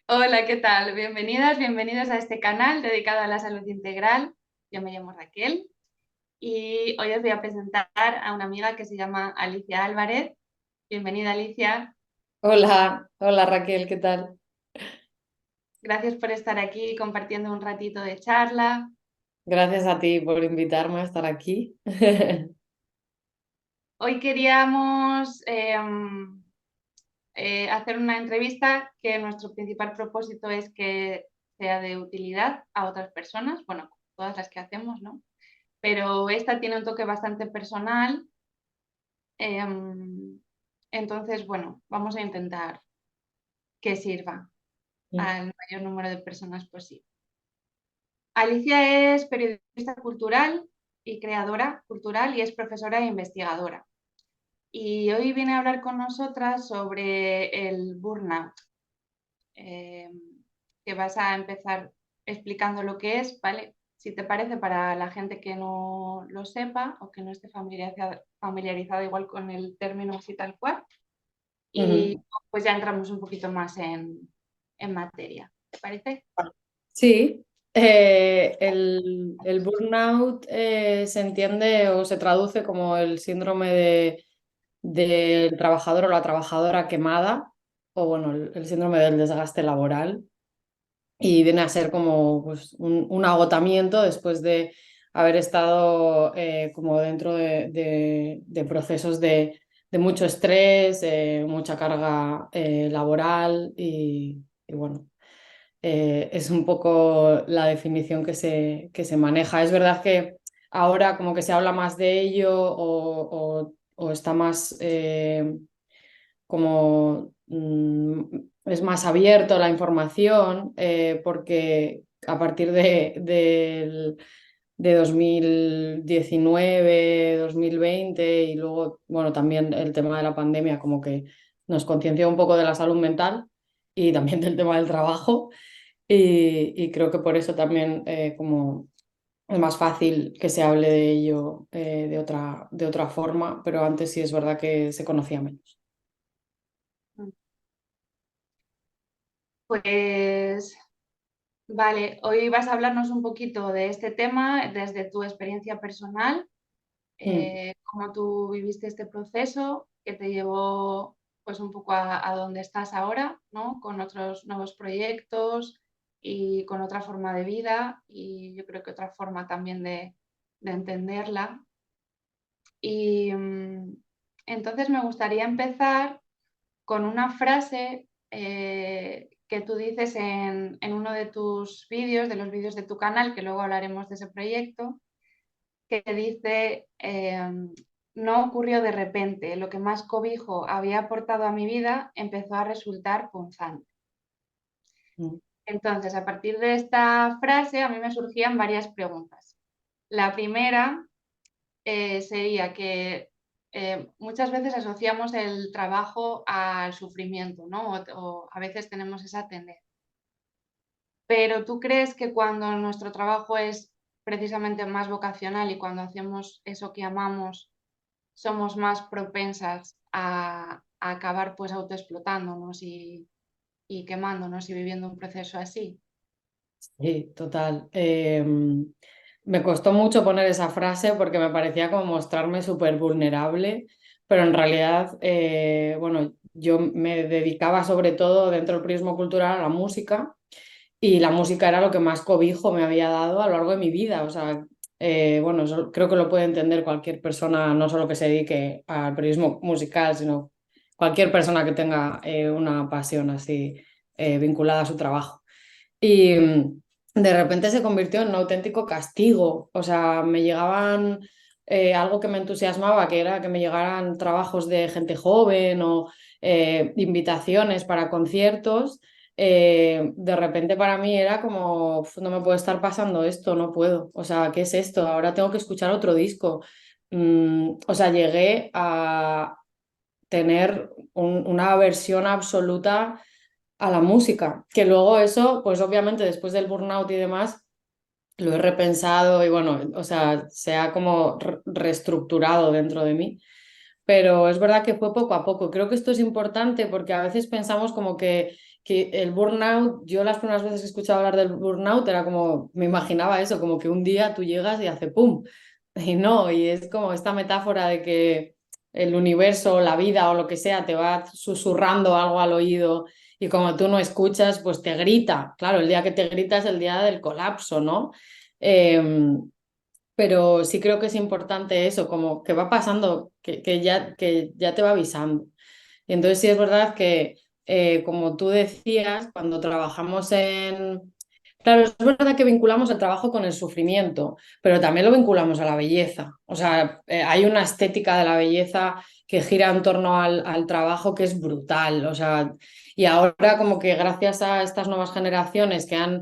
Hola, ¿qué tal? Bienvenidas, bienvenidos a este canal dedicado a la salud integral. Yo me llamo Raquel y hoy os voy a presentar a una amiga que se llama Alicia Álvarez. Bienvenida, Alicia. Hola, hola Raquel, ¿qué tal? Gracias por estar aquí compartiendo un ratito de charla. Gracias a ti por invitarme a estar aquí. Hoy queríamos hacer una entrevista que nuestro principal propósito es que sea de utilidad a otras personas, bueno, todas las que hacemos, ¿no? Pero esta tiene un toque bastante personal. Em, entonces, bueno, vamos a intentar que sirva al mayor número de personas posible. Alicia es periodista cultural y creadora cultural y es profesora e investigadora. Y hoy viene a hablar con nosotras sobre el burnout, eh, que vas a empezar explicando lo que es, ¿vale? Si te parece, para la gente que no lo sepa o que no esté familiarizada igual con el término así tal cual. Y Ujú. pues ya entramos un poquito más en materia. ¿Te parece? Sí, el burnout se entiende o se traduce como el síndrome del trabajador o la trabajadora quemada, o bueno, el síndrome del desgaste laboral, y viene a ser como pues, un agotamiento después de haber estado como dentro de procesos de mucho estrés, mucha carga laboral y bueno, es un poco la definición que se maneja. Es verdad que ahora como que se habla más de ello o está más como es más abierto la información, porque a partir de 2019, 2020 y luego, bueno, también el tema de la pandemia como que nos conciencia un poco de la salud mental y también del tema del trabajo y creo que por eso también como es más fácil que se hable de ello de otra forma, pero antes sí es verdad que se conocía menos. Pues vale, hoy vas a hablarnos un poquito de este tema desde tu experiencia personal, Mm. cómo tú viviste este proceso que te llevó pues un poco a donde estás ahora, ¿no? Con otros nuevos proyectos y con otra forma de vida y yo creo que otra forma también de entenderla. Y entonces me gustaría empezar con una frase que tú dices en uno de tus vídeos, de los vídeos de tu canal, que luego hablaremos de ese proyecto, que dice, no ocurrió de repente, lo que más cobijo había aportado a mi vida empezó a resultar punzante. Mm. Entonces, a partir de esta frase, a mí me surgían varias preguntas. La primera sería que muchas veces asociamos el trabajo al sufrimiento, ¿no? O a veces tenemos esa tendencia. Pero ¿tú crees que cuando nuestro trabajo es precisamente más vocacional y cuando hacemos eso que amamos, somos más propensas a acabar pues autoexplotándonos y quemándonos y viviendo un proceso así? Sí, total. Me costó mucho poner esa frase porque me parecía como mostrarme súper vulnerable, pero en realidad, bueno, yo me dedicaba sobre todo dentro del periodismo cultural a la música y la música era lo que más cobijo me había dado a lo largo de mi vida. O sea, bueno, eso creo que lo puede entender cualquier persona, no solo que se dedique al periodismo musical, sino cualquier persona que tenga una pasión así vinculada a su trabajo. Y de repente se convirtió en un auténtico castigo. O sea, me llegaban algo que me entusiasmaba, que era que me llegaran trabajos de gente joven o invitaciones para conciertos. De repente para mí era como, no me puede estar pasando esto, no puedo. O sea, ¿qué es esto? Ahora tengo que escuchar otro disco. O sea, llegué a tener una aversión absoluta a la música, que luego eso, pues obviamente después del burnout y demás, lo he repensado y bueno, o sea, se ha como reestructurado dentro de mí, pero es verdad que fue poco a poco. Creo que esto es importante porque a veces pensamos como que que el burnout, yo las primeras veces que escuchaba hablar del burnout era como, me imaginaba eso, como que un día tú llegas y hace pum. Y no, y es como esta metáfora de que el universo, la vida o lo que sea te va susurrando algo al oído y como tú no escuchas, pues te grita. Claro, el día que te grita es el día del colapso, ¿no? Pero sí creo que es importante eso, como que va pasando, que ya te va avisando. Y entonces sí es verdad que, como tú decías, cuando trabajamos en... Claro, es verdad que vinculamos el trabajo con el sufrimiento, pero también lo vinculamos a la belleza. O sea, hay una estética de la belleza que gira en torno al trabajo que es brutal. O sea, y ahora como que gracias a estas nuevas generaciones que han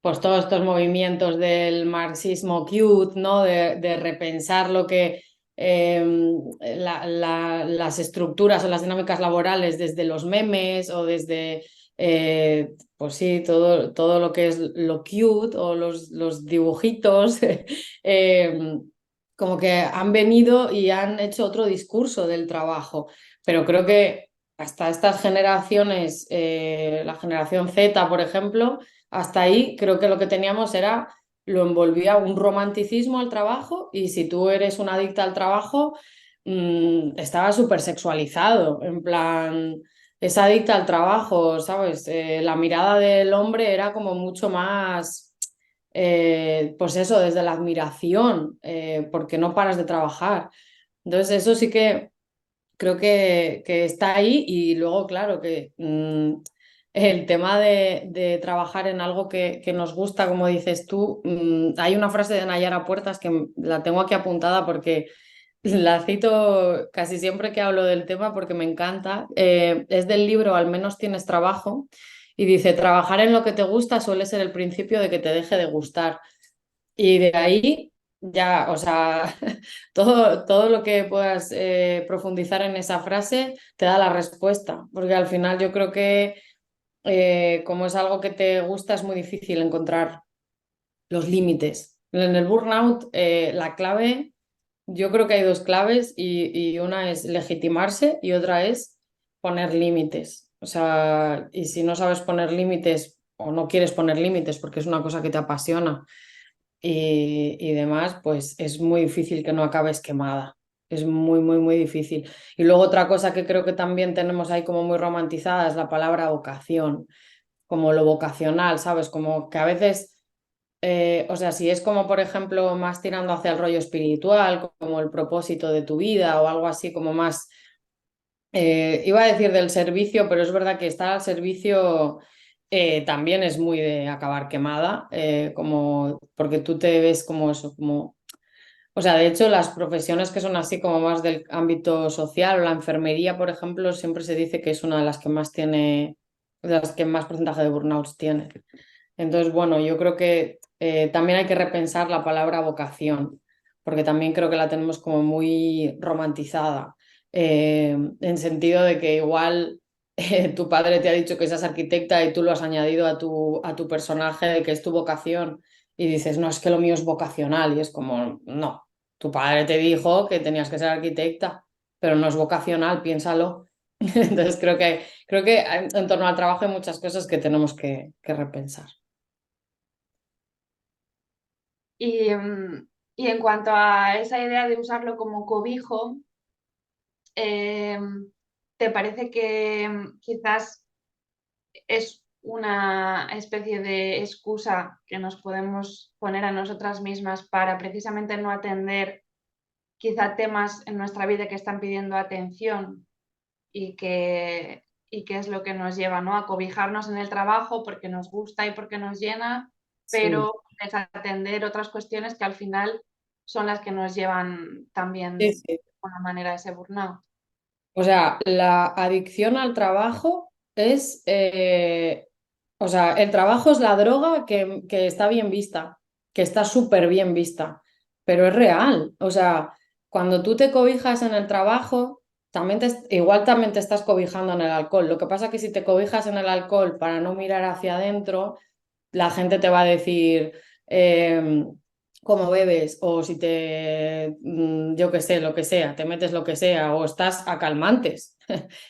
pues todos estos movimientos del marxismo cute, ¿no? De repensar lo que las estructuras o las dinámicas laborales desde los memes o desde, pues sí, todo lo que es lo cute o los dibujitos, como que han venido y han hecho otro discurso del trabajo. Pero creo que hasta estas generaciones, la generación Z, por ejemplo, hasta ahí creo que lo que teníamos era, lo envolvía un romanticismo al trabajo y si tú eres una adicta al trabajo, estaba súper sexualizado, en plan, es adicta al trabajo, ¿sabes? La mirada del hombre era como mucho más, pues eso, desde la admiración, porque no paras de trabajar. Entonces eso sí que creo que está ahí y luego, claro, que el tema de trabajar en algo que nos gusta, como dices tú, hay una frase de Nayara Puertas que la tengo aquí apuntada porque la cito casi siempre que hablo del tema porque me encanta. Es del libro Al menos tienes trabajo y dice, trabajar en lo que te gusta suele ser el principio de que te deje de gustar. Y de ahí ya, o sea, todo lo que puedas profundizar en esa frase te da la respuesta, porque al final yo creo que como es algo que te gusta es muy difícil encontrar los límites. En el burnout, la clave, yo creo que hay dos claves y una es legitimarse y otra es poner límites. O sea, y si no sabes poner límites o no quieres poner límites porque es una cosa que te apasiona y demás, pues es muy difícil que no acabes quemada. Es muy, muy, muy difícil. Y luego otra cosa que creo que también tenemos ahí como muy romantizada es la palabra vocación, como lo vocacional, ¿sabes? Como que a veces, o sea, si es como, por ejemplo, más tirando hacia el rollo espiritual, como el propósito de tu vida o algo así como más, iba a decir del servicio, pero es verdad que estar al servicio también es muy de acabar quemada, como porque tú te ves como eso, como, o sea, de hecho las profesiones que son así como más del ámbito social o la enfermería, por ejemplo, siempre se dice que es una de las que más tiene, de las que más porcentaje de burnouts tiene. Entonces, bueno, yo creo que también hay que repensar la palabra vocación, porque también creo que la tenemos como muy romantizada, en sentido de que igual tu padre te ha dicho que seas arquitecta y tú lo has añadido a tu personaje de que es tu vocación y dices, no, es que lo mío es vocacional y es como, no, tu padre te dijo que tenías que ser arquitecta, pero no es vocacional, piénsalo. Entonces creo que en torno al trabajo hay muchas cosas que tenemos que repensar. Y, y en cuanto a esa idea de usarlo como cobijo, eh, ¿te parece que quizás es una especie de excusa que nos podemos poner a nosotras mismas para precisamente no atender quizá temas en nuestra vida que están pidiendo atención y que es lo que nos lleva, ¿no? A cobijarnos en el trabajo porque nos gusta y porque nos llena, Sí, pero desatender otras cuestiones que al final son las que nos llevan sí, también sí. de alguna manera a ese burnout. O sea, la adicción al trabajo es, o sea, el trabajo es la droga que está bien vista, que está súper bien vista, pero es real. O sea, cuando tú te cobijas en el trabajo, igual también te estás cobijando en el alcohol. Lo que pasa es que si te cobijas en el alcohol para no mirar hacia adentro, la gente te va a decir, cómo bebes o si yo qué sé, lo que sea, te metes lo que sea o estás a calmantes.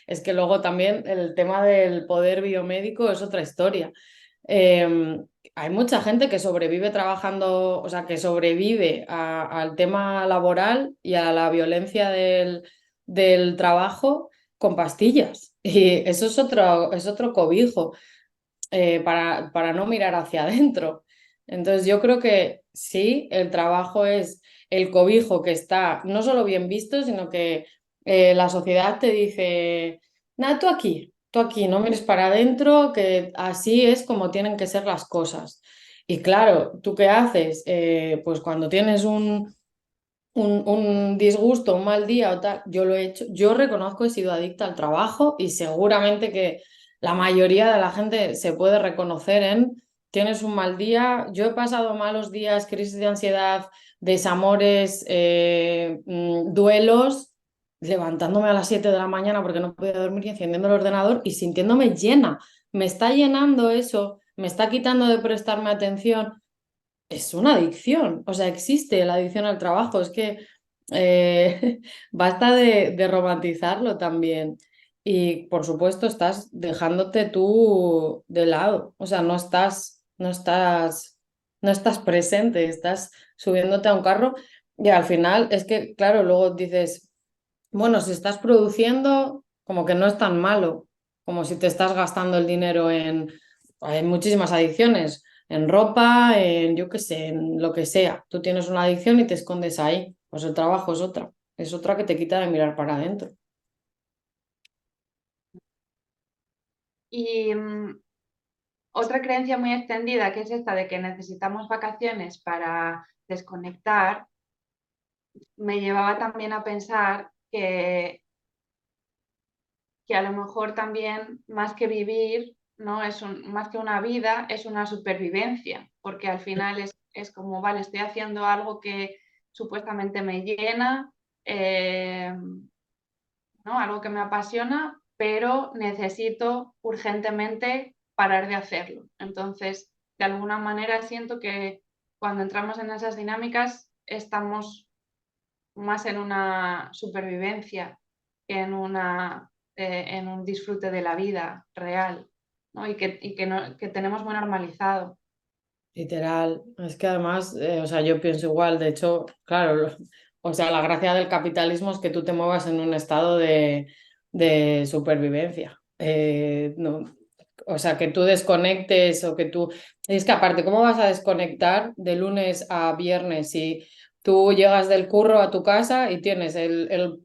Es que luego también el tema del poder biomédico es otra historia. Eh, Hay mucha gente que sobrevive trabajando, o sea, que sobrevive al tema laboral y a la violencia del trabajo con pastillas. Y eso es otro cobijo para no mirar hacia adentro. Entonces yo creo que sí, el trabajo es el cobijo que está no solo bien visto, sino que la sociedad te dice, nada, tú aquí, no mires para adentro, que así es como tienen que ser las cosas. Y claro, ¿tú qué haces? Pues cuando tienes un disgusto, un mal día o tal, yo lo he hecho, yo reconozco que he sido adicta al trabajo y seguramente que la mayoría de la gente se puede reconocer en tienes un mal día, yo he pasado malos días, crisis de ansiedad, desamores, duelos, levantándome a las 7 de la mañana porque no podía dormir y encendiendo el ordenador y sintiéndome llena. Me está llenando eso, me está quitando de prestarme atención, es una adicción, o sea, existe la adicción al trabajo, es que basta de romantizarlo también. Y por supuesto estás dejándote tú de lado, o sea, no estás presente, estás subiéndote a un carro y al final es que, claro, luego dices, bueno, si estás produciendo, como que no es tan malo, como si te estás gastando el dinero en... Hay muchísimas adicciones, en ropa, en yo qué sé, en lo que sea. Tú tienes una adicción y te escondes ahí. Pues el trabajo es otra que te quita de mirar para adentro. Y otra creencia muy extendida, que es esta de que necesitamos vacaciones para desconectar, me llevaba también a pensar que a lo mejor también más que vivir, ¿no? Más que una vida, es una supervivencia, porque al final es como, vale, estoy haciendo algo que supuestamente me llena, ¿no? Algo que me apasiona, pero necesito urgentemente parar de hacerlo. Entonces, de alguna manera siento que cuando entramos en esas dinámicas estamos más en una supervivencia que en un disfrute de la vida real, ¿no? Que tenemos muy normalizado. Literal. Es que además, o sea, yo pienso igual. De hecho, claro, o sea, la gracia del capitalismo es que tú te muevas en un estado de supervivencia. No, o sea, que tú desconectes o que tú... Es que aparte, ¿cómo vas a desconectar de lunes a viernes si tú llegas del curro a tu casa y tienes el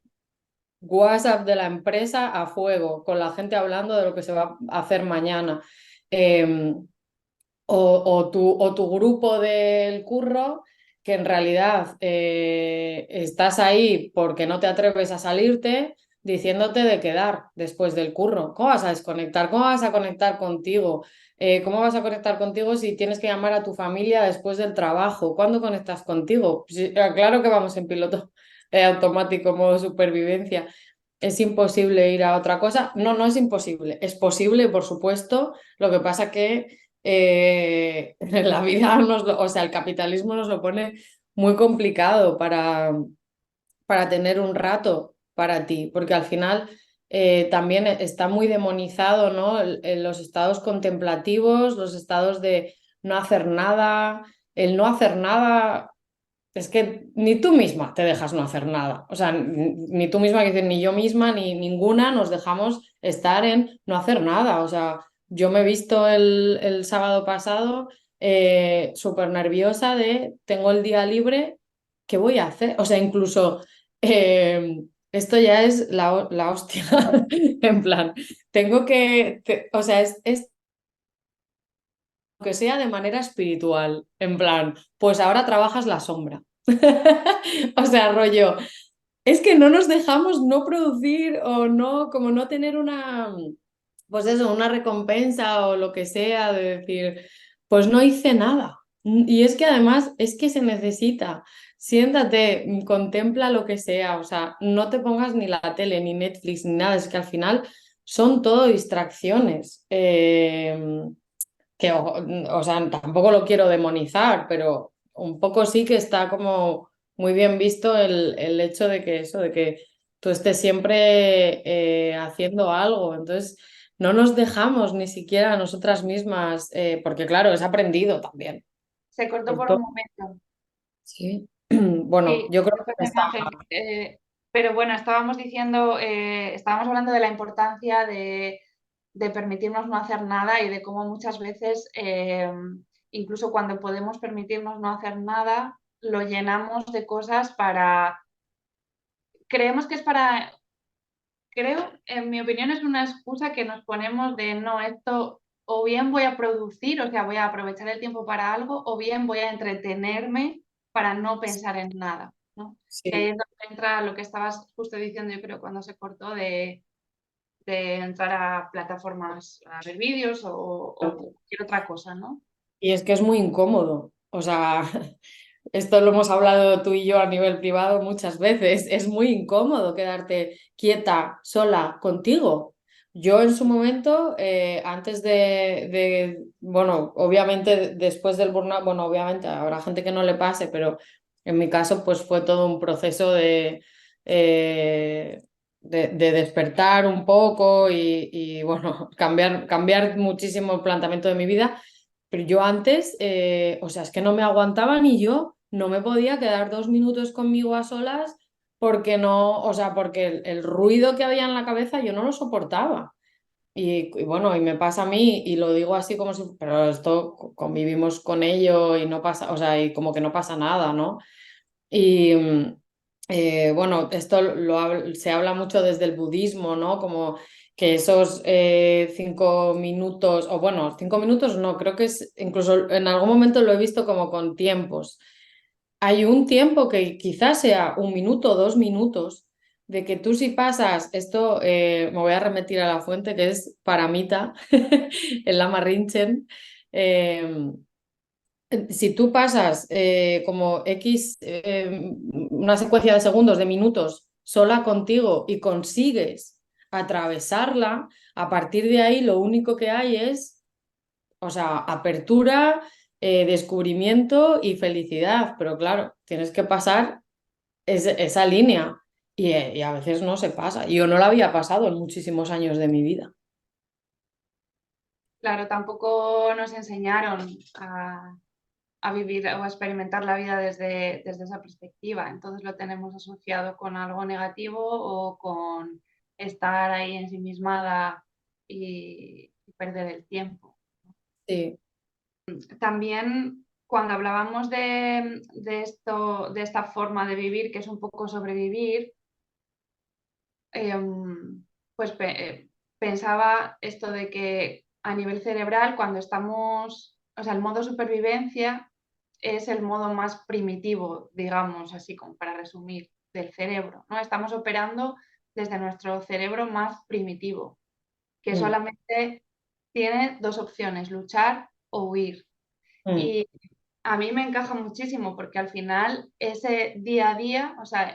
WhatsApp de la empresa a fuego, con la gente hablando de lo que se va a hacer mañana? O tu grupo del curro, que en realidad estás ahí porque no te atreves a salirte, diciéndote de quedar después del curro. ¿Cómo vas a desconectar? ¿Cómo vas a conectar contigo? ¿Cómo vas a conectar contigo si tienes que llamar a tu familia después del trabajo? ¿Cuándo conectas contigo? Sí, claro que vamos en piloto automático, modo supervivencia. Es imposible ir a otra cosa. No, no es imposible. Es posible, por supuesto. Lo que pasa que la vida o sea, el capitalismo nos lo pone muy complicado para tener un rato para ti, porque al final también está muy demonizado, ¿no? Los estados contemplativos, los estados de no hacer nada, el no hacer nada. Es que ni tú misma te dejas no hacer nada. O sea, ni tú misma, que decir, ni yo misma, ni ninguna nos dejamos estar en no hacer nada. O sea, yo me he visto el sábado pasado súper nerviosa de tengo el día libre, ¿qué voy a hacer? O sea, incluso esto ya es la hostia. En plan, tengo o sea, es que sea de manera espiritual, en plan, pues ahora trabajas la sombra. O sea, rollo, es que no nos dejamos no producir o no, como no tener una, pues eso, una recompensa o lo que sea, de decir, pues no hice nada. Y es que además es que se necesita. Siéntate, contempla lo que sea, o sea, no te pongas ni la tele, ni Netflix, ni nada, es que al final son todo distracciones. Que, o sea, tampoco lo quiero demonizar, pero un poco sí que está como muy bien visto el hecho de que eso, de que tú estés siempre haciendo algo. Entonces, no nos dejamos ni siquiera a nosotras mismas, porque claro, es aprendido también. Se cortó Por por un todo. momento. Sí. Bueno, Sí, yo creo que perfectamente, está. Ángel. Pero bueno, estábamos diciendo, estábamos hablando de la importancia de permitirnos no hacer nada y de cómo muchas veces, incluso cuando podemos permitirnos no hacer nada, lo llenamos de cosas creemos que es para, creo, en mi opinión, es una excusa que nos ponemos de no, esto o bien voy a producir, o sea, voy a aprovechar el tiempo para algo, o bien voy a entretenerme para no pensar en nada, ¿no? Que ahí Sí. es donde entra lo que estabas justo diciendo, yo creo, cuando se cortó de entrar a plataformas a ver vídeos o cualquier otra cosa, ¿no? Y es que es muy incómodo. O sea, esto lo hemos hablado tú y yo a nivel privado muchas veces. Es muy incómodo quedarte quieta, sola, contigo. Yo en su momento, antes bueno, obviamente después del burnout, bueno, obviamente habrá gente que no le pase, pero en mi caso, pues fue todo un proceso eh, de despertar un poco y, bueno, cambiar muchísimo el planteamiento de mi vida. Pero yo antes, o sea, es que no me aguantaba ni yo, no me podía quedar 2 minutos conmigo a solas porque no, o sea, porque el ruido que había en la cabeza yo no lo soportaba. Y bueno, y me pasa a mí, y lo digo así como si, pero esto convivimos con ello y no pasa, o sea, y como que no pasa nada, ¿no? Y bueno, esto se habla mucho desde el budismo, ¿no? Como que esos 5 minutos, o bueno, 5 minutos no, creo que es, incluso en algún momento lo he visto como con tiempos. Hay un tiempo que quizás sea 1 minuto, 2 minutos, de que tú si pasas, esto me voy a remitir a la fuente que es Paramita, el Lama Rinchen. Si tú pasas como X, una secuencia de segundos, de minutos, sola contigo y consigues atravesarla, a partir de ahí lo único que hay es, o sea, apertura, descubrimiento y felicidad. Pero claro, tienes que pasar esa línea y a veces no se pasa. Yo no la había pasado en muchísimos años de mi vida. Claro, tampoco nos enseñaron a vivir o a experimentar la vida desde esa perspectiva. Entonces lo tenemos asociado con algo negativo o con estar ahí ensimismada y perder el tiempo. Sí. También cuando hablábamos esto, de esta forma de vivir, que es un poco sobrevivir, pues pensaba esto de que a nivel cerebral, cuando estamos, o sea, el modo supervivencia es el modo más primitivo, digamos, así como para resumir, del cerebro, ¿no? Estamos operando desde nuestro cerebro más primitivo, que Mm, solamente tiene dos opciones, luchar o huir. mm, Y a mí me encaja muchísimo porque al final ese día a día, o sea,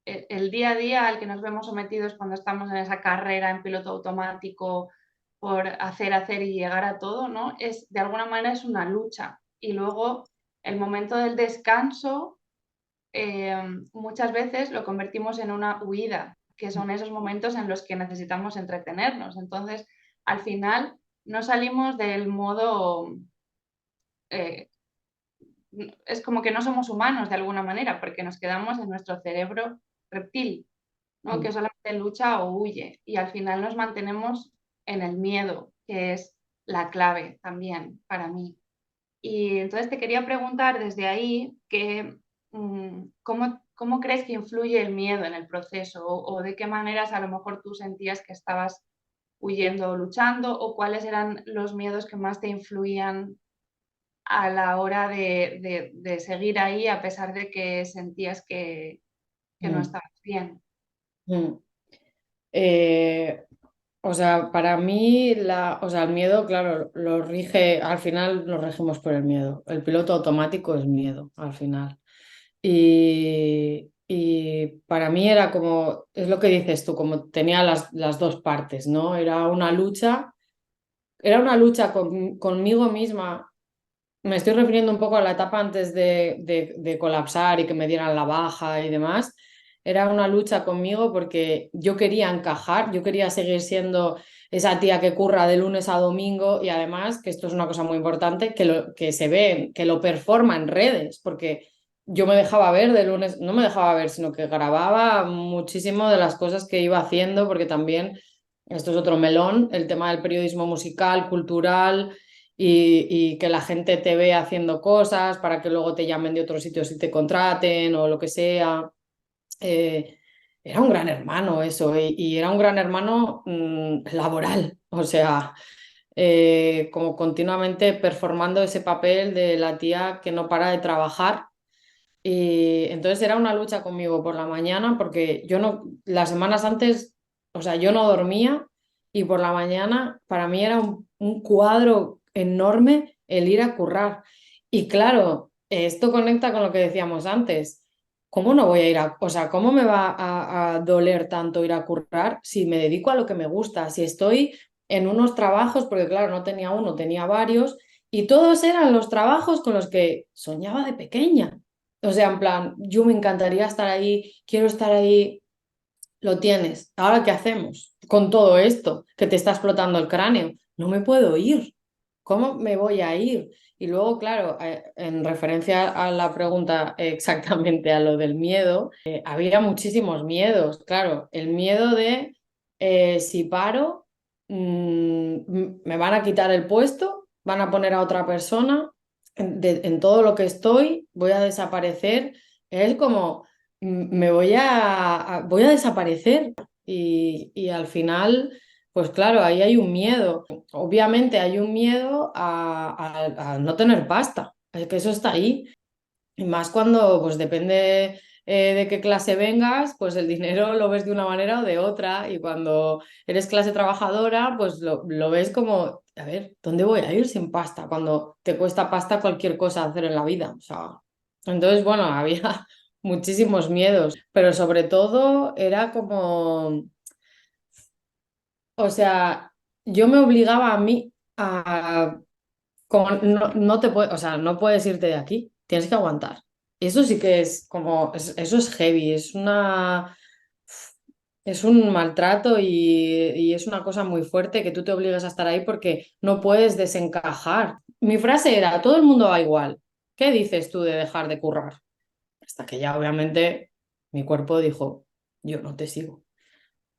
el día a día al que nos vemos sometidos cuando estamos en esa carrera en piloto automático por hacer y llegar a todo, ¿no? Es, de alguna manera es una lucha. Y luego el momento del descanso, muchas veces lo convertimos en una huida, que son esos momentos en los que necesitamos entretenernos. Entonces, al final no salimos del modo eh, es como que no somos humanos de alguna manera, porque nos quedamos en nuestro cerebro reptil, ¿no? mm, Que solamente lucha o huye. Y al final nos mantenemos en el miedo, que es la clave también para mí. Y entonces te quería preguntar desde ahí ¿cómo crees que influye el miedo en el proceso? O de qué maneras a lo mejor tú sentías que estabas huyendo o luchando? ¿O cuáles eran los miedos que más te influían a la hora de seguir ahí a pesar de que sentías que no mm, estabas bien? mm. Eh, O sea, para mí, o sea, el miedo, claro, lo rige, al final nos regimos por el miedo. El piloto automático es miedo, al final. Y para mí era como, es lo que dices tú, como tenía las dos partes, ¿no? Era una lucha conmigo misma me estoy refiriendo un poco a la etapa antes de colapsar y que me dieran la baja y demás. Era una lucha conmigo porque yo quería encajar, yo quería seguir siendo esa tía que curra de lunes a domingo y además, que esto es una cosa muy importante, que se ve, que lo performa en redes, porque yo me dejaba ver de lunes, no me dejaba ver, sino que grababa muchísimo de las cosas que iba haciendo, porque también, esto es otro melón, el tema del periodismo musical, cultural y que la gente te vea haciendo cosas para que luego te llamen de otros sitios y te contraten o lo que sea. Eh, Era un gran hermano eso y era un gran hermano laboral, o sea, como continuamente performando ese papel de la tía que no para de trabajar. Y entonces era una lucha conmigo por la mañana porque yo no, las semanas antes, o sea, yo no dormía y por la mañana para mí era un cuadro enorme el ir a currar. Y claro, esto conecta con lo que decíamos antes. ¿Cómo no voy a ir a, o sea, cómo me va a doler tanto ir a currar si me dedico a lo que me gusta, si estoy en unos trabajos, porque claro, no tenía uno, tenía varios, y todos eran los trabajos con los que soñaba de pequeña. O sea, en plan, yo me encantaría estar ahí, quiero estar ahí, lo tienes. Ahora, ¿qué hacemos con todo esto que te está explotando el cráneo? No me puedo ir. ¿Cómo me voy a ir? Y luego, claro, en referencia a la pregunta exactamente a lo del miedo, había muchísimos miedos. Claro, el miedo de si paro, me van a quitar el puesto, van a poner a otra persona, en todo lo que estoy, voy a desaparecer. Es como me voy a desaparecer y al final, pues claro, ahí hay un miedo. Obviamente hay un miedo a no tener pasta, es que eso está ahí. Y más cuando, pues depende de qué clase vengas, pues el dinero lo ves de una manera o de otra. Y cuando eres clase trabajadora, pues lo ves como, a ver, ¿dónde voy a ir sin pasta? Cuando te cuesta pasta cualquier cosa hacer en la vida. O sea, entonces, bueno, había muchísimos miedos, pero sobre todo era como, o sea, yo me obligaba a mí a como no te puedes, o sea, no puedes irte de aquí, tienes que aguantar. Eso sí que es como, eso es heavy, es un maltrato y es una cosa muy fuerte que tú te obligas a estar ahí porque no puedes desencajar. Mi frase era, todo el mundo va igual. ¿Qué dices tú de dejar de currar? Hasta que ya obviamente mi cuerpo dijo, yo no te sigo.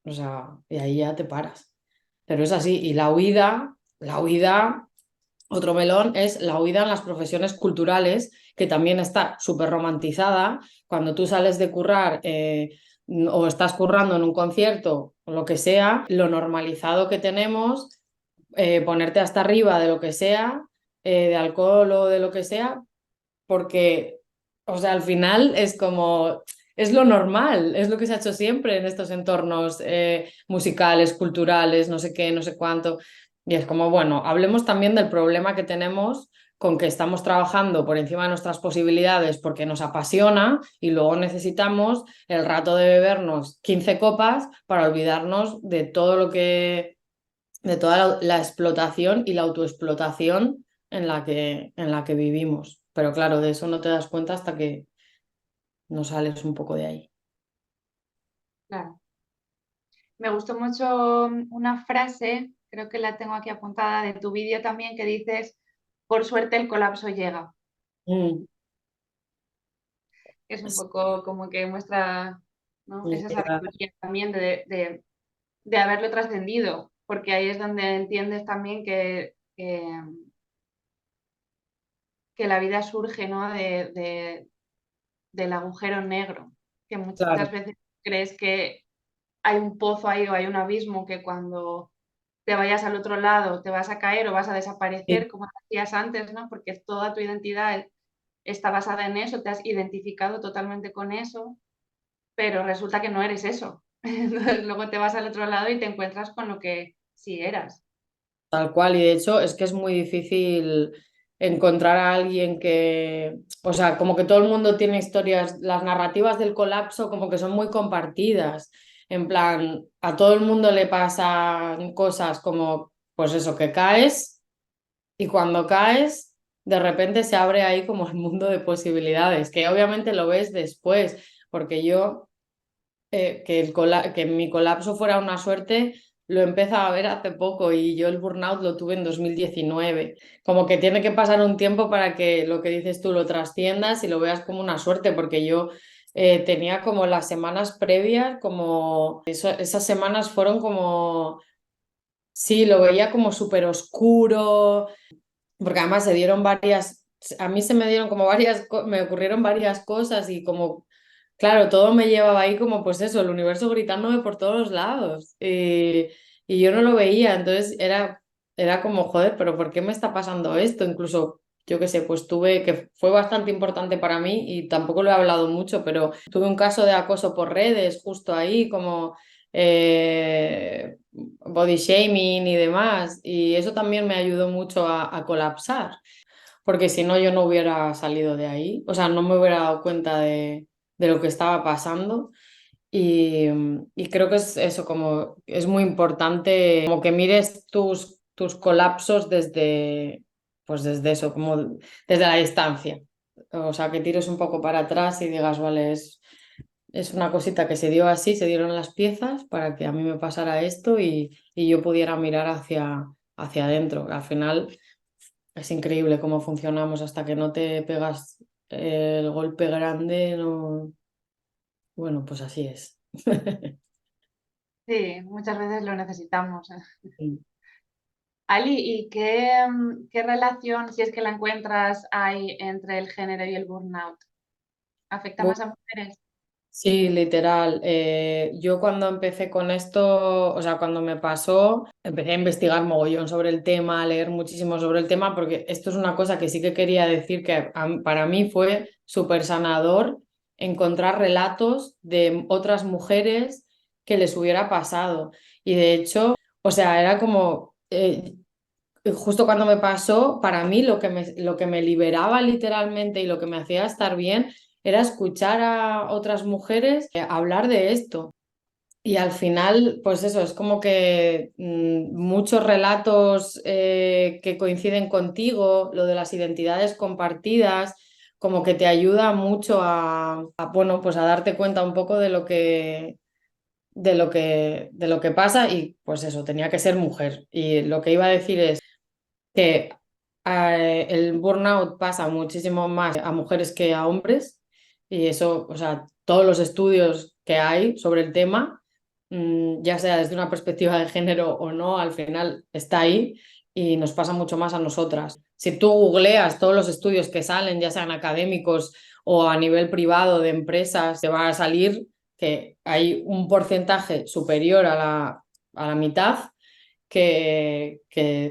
O sea, y ahí ya te paras. Pero es así, y la huida otro melón es la huida en las profesiones culturales, que también está súper romantizada. Cuando tú sales de currar o estás currando en un concierto o lo que sea, lo normalizado que tenemos, ponerte hasta arriba de lo que sea, de alcohol o de lo que sea, porque, o sea, al final es como, es lo normal, es lo que se ha hecho siempre en estos entornos musicales, culturales, no sé qué, no sé cuánto. Y es como, bueno, hablemos también del problema que tenemos con que estamos trabajando por encima de nuestras posibilidades porque nos apasiona y luego necesitamos el rato de bebernos 15 copas para olvidarnos de todo lo que, de toda la explotación y la autoexplotación en la que vivimos. Pero claro, de eso no te das cuenta hasta que no sales un poco de ahí. Claro. Me gustó mucho una frase, creo que la tengo aquí apuntada de tu vídeo también, que dices, por suerte el colapso llega. Mm, Es un sí, poco como que muestra, ¿no? es Esa verdad. sabiduría también de haberlo trascendido, porque ahí es donde entiendes también que la vida surge, ¿no? Del agujero negro, que muchas Claro. veces crees que hay un pozo ahí o hay un abismo que cuando te vayas al otro lado te vas a caer o vas a desaparecer, Sí, como decías antes, ¿no? Porque toda tu identidad está basada en eso, te has identificado totalmente con eso, pero resulta que no eres eso. Entonces luego te vas al otro lado y te encuentras con lo que sí eras. tal cual. Y de hecho es que es muy difícil encontrar a alguien que, o sea, como que todo el mundo tiene historias, las narrativas del colapso como que son muy compartidas. En plan, a todo el mundo le pasan cosas como, pues eso, que caes y cuando caes de repente se abre ahí como el mundo de posibilidades, que obviamente lo ves después, porque yo, que mi colapso fuera una suerte, lo he empezado a ver hace poco y yo el burnout lo tuve en 2019. Como que tiene que pasar un tiempo para que lo que dices tú lo trasciendas y lo veas como una suerte, porque yo tenía como las semanas previas, como esas semanas fueron como, sí, lo veía como súper oscuro, porque además se dieron varias, a mí se me dieron como varias, me ocurrieron varias cosas y como, claro, todo me llevaba ahí como pues eso, el universo gritándome por todos los lados y yo no lo veía, entonces era como, joder, pero ¿por qué me está pasando esto? Incluso, yo qué sé, pues tuve, que fue bastante importante para mí y tampoco lo he hablado mucho, pero tuve un caso de acoso por redes justo ahí, como body shaming y demás, y eso también me ayudó mucho a colapsar, porque si no yo no hubiera salido de ahí, o sea, no me hubiera dado cuenta de lo que estaba pasando. Y creo que es eso, como es muy importante como que mires tus colapsos desde, pues desde eso, como desde la distancia. O sea, que tires un poco para atrás y digas, vale, es una cosita que se dio así, se dieron las piezas para que a mí me pasara esto y yo pudiera mirar hacia adentro. Al final es increíble cómo funcionamos hasta que no te pegas el golpe grande, no... Bueno, pues así es. Sí, muchas veces lo necesitamos. Ali, ¿y qué relación, si es que la encuentras, hay entre el género y el burnout? ¿Afecta más a mujeres? Sí, literal. Yo cuando empecé con esto, o sea, cuando me pasó, empecé a investigar mogollón sobre el tema, a leer muchísimo sobre el tema, porque esto es una cosa que sí que quería decir que para mí fue súper sanador encontrar relatos de otras mujeres que les hubiera pasado. Y de hecho, o sea, era como, justo cuando me pasó, para mí lo que me liberaba literalmente y lo que me hacía estar bien era escuchar a otras mujeres hablar de esto. Y al final, pues eso, es como que muchos relatos que coinciden contigo, lo de las identidades compartidas, como que te ayuda mucho bueno, pues a darte cuenta un poco de lo que pasa y pues eso, tenía que ser mujer. Y lo que iba a decir es que el burnout pasa muchísimo más a mujeres que a hombres y eso, o sea, todos los estudios que hay sobre el tema, ya sea desde una perspectiva de género o no, al final está ahí y nos pasa mucho más a nosotras. Si tú googleas todos los estudios que salen, ya sean académicos o a nivel privado de empresas, te va a salir que hay un porcentaje superior a la mitad que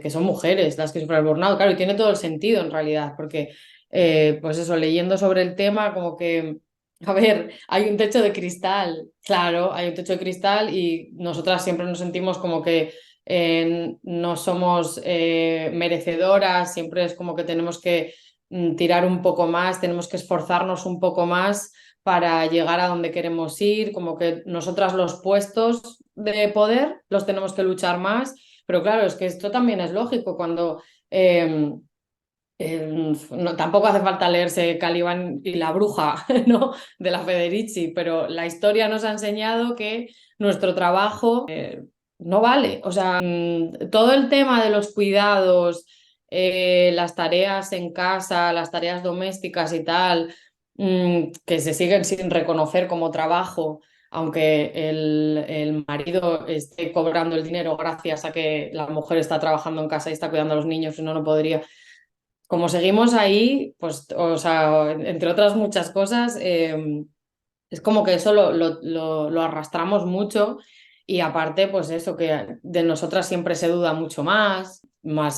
son mujeres las que sufren el burnout. Claro, y tiene todo el sentido en realidad, porque, pues eso, leyendo sobre el tema, como que, a ver, hay un techo de cristal, claro, hay un techo de cristal y nosotras siempre nos sentimos como que no somos merecedoras, siempre es como que tenemos que tirar un poco más, tenemos que esforzarnos un poco más para llegar a donde queremos ir, como que nosotras los puestos de poder los tenemos que luchar más, pero claro, es que esto también es lógico cuando tampoco hace falta leerse Caliban y la bruja, ¿no? De la Federici, pero la historia nos ha enseñado que nuestro trabajo no vale. O sea, todo el tema de los cuidados, las tareas en casa, las tareas domésticas y tal, que se siguen sin reconocer como trabajo, aunque el marido esté cobrando el dinero gracias a que la mujer está trabajando en casa y está cuidando a los niños, si no, no podría. Como seguimos ahí, pues, o sea, entre otras muchas cosas, es como que eso lo arrastramos mucho y aparte, pues eso, que de nosotras siempre se duda mucho más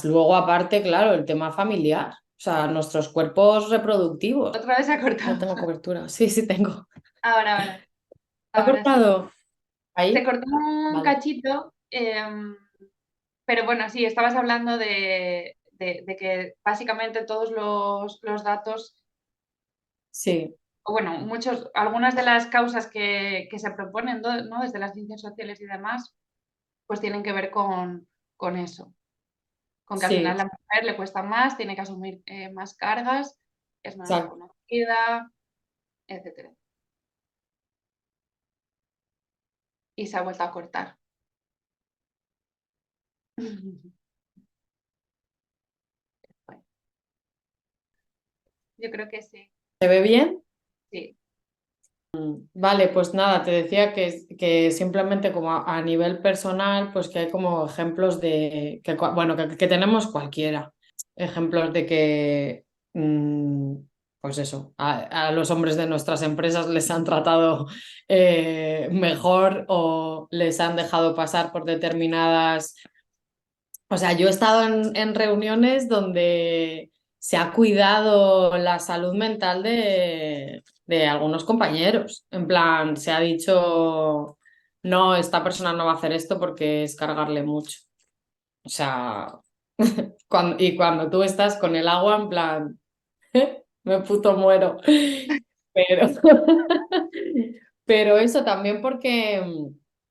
luego aparte, claro, el tema familiar, o sea, nuestros cuerpos reproductivos. Otra vez se ha No cortado. tengo cobertura, sí, sí tengo. Ahora, ¿Ha ahora sí. cortado? Se ¿Ahí? cortó un Vale. cachito, pero bueno, sí, estabas hablando de que básicamente todos los datos, Sí. o bueno, algunas de las causas que se proponen, ¿no? Desde las ciencias sociales y demás, pues tienen que ver con eso, con que al final Sí, la mujer le cuesta más, tiene que asumir más cargas, es menos exacto. reconocida, etcétera. Y se ha vuelto a cortar. Bueno, yo creo que sí, ¿Se ve bien? sí. Vale, pues nada, te decía que simplemente como a nivel personal, pues que hay como ejemplos de, que, bueno, que tenemos cualquiera. Ejemplos de que, pues eso, a los hombres de nuestras empresas les han tratado mejor o les han dejado pasar por determinadas. O sea, yo he estado en reuniones donde se ha cuidado la salud mental de algunos compañeros. En plan, se ha dicho, no, esta persona no va a hacer esto porque es cargarle mucho. O sea, y cuando tú estás con el agua, en plan, me puto muero. Pero, pero eso también porque,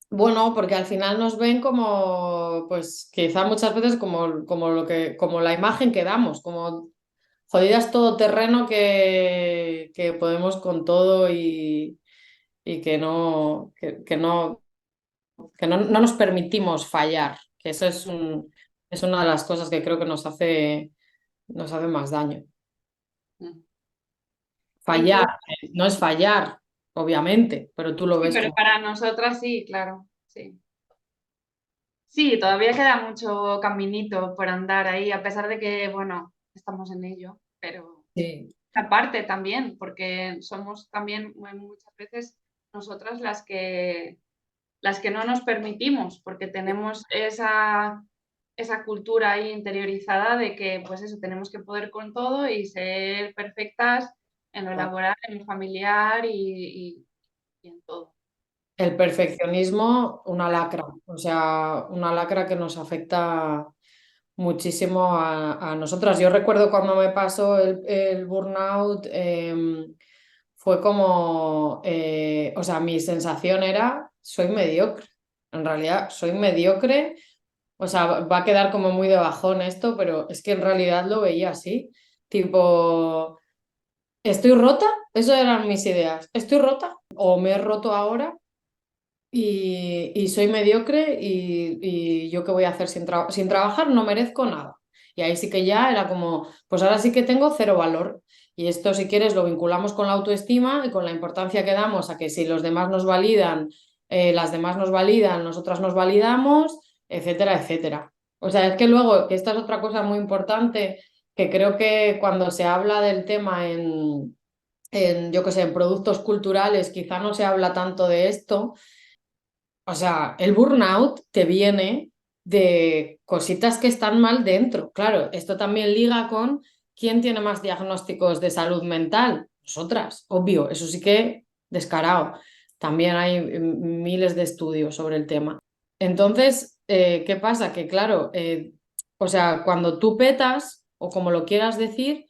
bueno, porque al final nos ven como, pues quizá muchas veces como lo que, como la imagen que damos, como jodidas todoterreno que podemos con todo y que no nos permitimos fallar, que eso es una de las cosas que creo que nos hace más daño. Fallar, Incluso, no es fallar, obviamente, pero tú lo sí, ves pero como... para nosotras sí, claro, sí. Sí, todavía queda mucho caminito por andar ahí, a pesar de que, bueno, estamos en ello, pero Sí. aparte también, porque somos también muchas veces nosotras las que no nos permitimos, porque tenemos esa cultura ahí interiorizada de que, pues eso, tenemos que poder con todo y ser perfectas en lo laboral, en lo familiar y en todo. El perfeccionismo, una lacra, o sea, una lacra que nos afecta muchísimo a nosotras. Yo recuerdo cuando me pasó el burnout, fue como, o sea, mi sensación era, soy mediocre, en realidad soy mediocre, o sea, va a quedar como muy de bajón esto, pero es que en realidad lo veía así, tipo, estoy rota, eso eran mis ideas, estoy rota o me he roto ahora. Y soy mediocre y yo qué voy a hacer sin trabajar, no merezco nada. Y ahí sí que ya era como, pues ahora sí que tengo cero valor. Y esto, si quieres, lo vinculamos con la autoestima y con la importancia que damos a que si los demás nos validan, las demás nos validan, nosotras nos validamos, etcétera, etcétera. O sea, es que luego, que esta es otra cosa muy importante, que creo que cuando se habla del tema yo qué sé, en productos culturales, quizá no se habla tanto de esto. O sea, el burnout te viene de cositas que están mal dentro. Claro, esto también liga con quién tiene más diagnósticos de salud mental. Nosotras, obvio, eso sí que descarado. También hay miles de estudios sobre el tema. Entonces, ¿qué pasa? Que claro, o sea, cuando tú petas, o como lo quieras decir,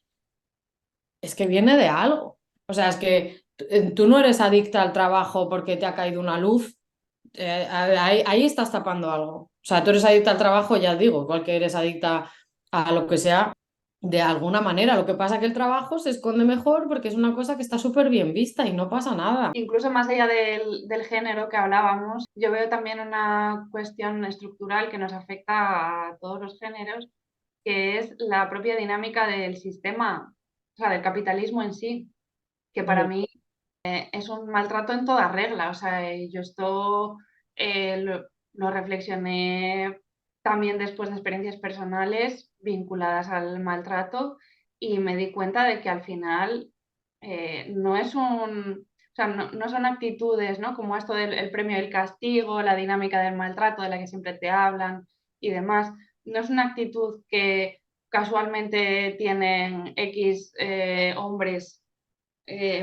es que viene de algo. O sea, es que tú no eres adicta al trabajo porque te ha caído una luz, ahí estás tapando algo. O sea, tú eres adicta al trabajo, ya digo, igual que eres adicta a lo que sea, de alguna manera. Lo que pasa es que el trabajo se esconde mejor porque es una cosa que está súper bien vista y no pasa nada. Incluso más allá del género que hablábamos, yo veo también una cuestión estructural que nos afecta a todos los géneros, que es la propia dinámica del sistema, o sea, del capitalismo en sí, que para Mm. mí es un maltrato en toda regla. O sea, yo esto lo reflexioné también después de experiencias personales vinculadas al maltrato y me di cuenta de que al final no es o sea, no son actitudes, ¿no? Como esto del el premio y el castigo, la dinámica del maltrato de la que siempre te hablan y demás. No es una actitud que casualmente tienen X hombres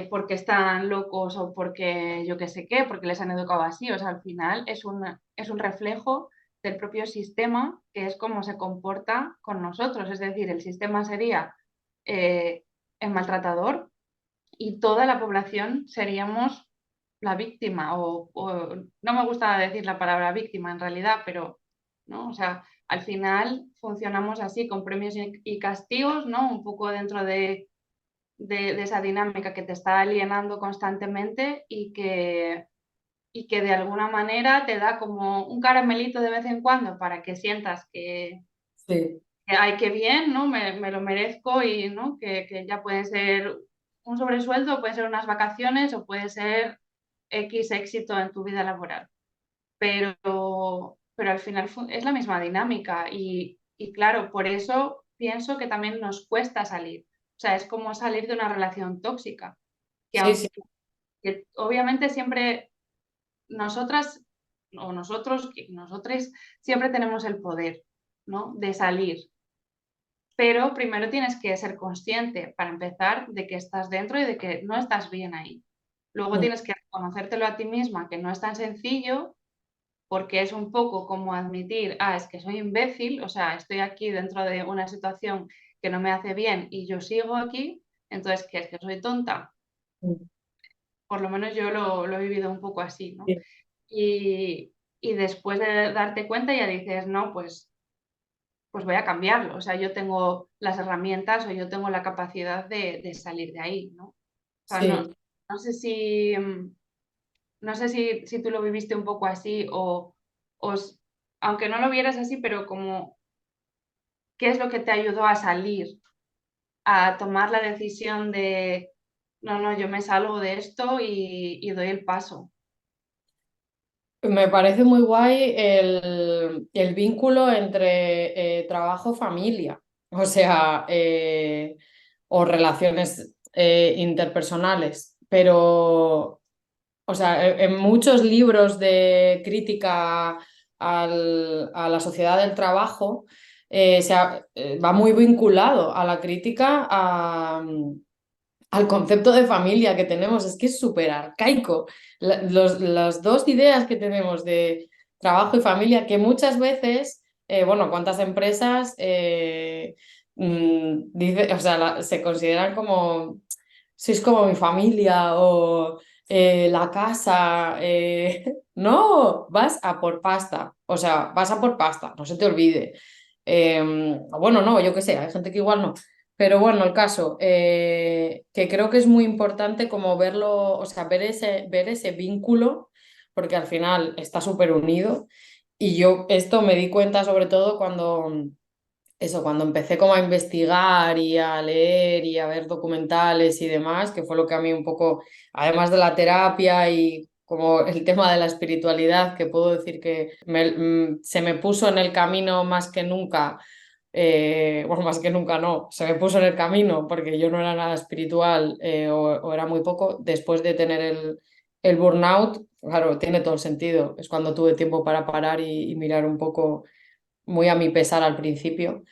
porque están locos o porque yo qué sé qué, porque les han educado así. O sea, al final es un reflejo del propio sistema, que es cómo se comporta con nosotros. Es decir, el sistema sería eh, el maltratador y toda la población seríamos la víctima. No me gusta decir la palabra víctima en realidad, pero ¿no? O sea, al final funcionamos así, con premios y castigos, ¿no? Un poco dentro de esa dinámica que te está alienando constantemente y que de alguna manera te da como un caramelito de vez en cuando para que sientas Sí, que ay, qué bien, ¿no? Me lo merezco y, ¿no? Que ya puede ser un sobresueldo, puede ser unas vacaciones o puede ser X éxito en tu vida laboral. Pero al final es la misma dinámica y claro, por eso pienso que también nos cuesta salir. O sea, es como salir de una relación tóxica, que sí, sí. aunque que obviamente siempre nosotras o nosotros, nosotros siempre tenemos el poder, ¿no? De salir. Pero primero tienes que ser consciente, para empezar, de que estás dentro y de que no estás bien ahí. Luego Mm, tienes que reconocértelo a ti misma, que no es tan sencillo, porque es un poco como admitir, es que soy imbécil, o sea, estoy aquí dentro de una situación que no me hace bien y yo sigo aquí, entonces, ¿qué es que soy tonta? mm, Por lo menos yo lo he vivido un poco así, ¿no? sí. Y después de darte cuenta ya dices, no, pues voy a cambiarlo. O sea, yo tengo las herramientas o yo tengo la capacidad de salir de ahí, ¿no? O sea, Sí. no sé si tú lo viviste un poco así o aunque no lo vieras así, pero como, ¿qué es lo que te ayudó a salir, a tomar la decisión de, no, no, yo me salgo de esto y doy el paso? Me parece muy guay el vínculo entre trabajo-familia, o sea, o relaciones interpersonales, pero, o sea, en muchos libros de crítica a la sociedad del trabajo va muy vinculado a la crítica al concepto de familia que tenemos. Es que es súper arcaico. Las dos ideas que tenemos de trabajo y familia, que muchas veces, bueno, cuántas empresas o sea, se consideran como, sois como mi familia o la casa. No, vas a por pasta, o sea, vas a por pasta, no se te olvide. Bueno, no, yo qué sé, hay gente que igual no. Pero bueno, el caso, que creo que es muy importante como verlo, o sea, ver ese vínculo, porque al final está súper unido. Y yo esto me di cuenta sobre todo cuando empecé como a investigar y a leer y a ver documentales y demás, que fue lo que a mí un poco, además de la terapia y como el tema de la espiritualidad, que puedo decir que se me puso en el camino más que nunca. Bueno, más que nunca no, se me puso en el camino porque yo no era nada espiritual, o era muy poco. Después de tener el burnout, claro, tiene todo el sentido. Es cuando tuve tiempo para parar y mirar un poco, muy a mi pesar al principio.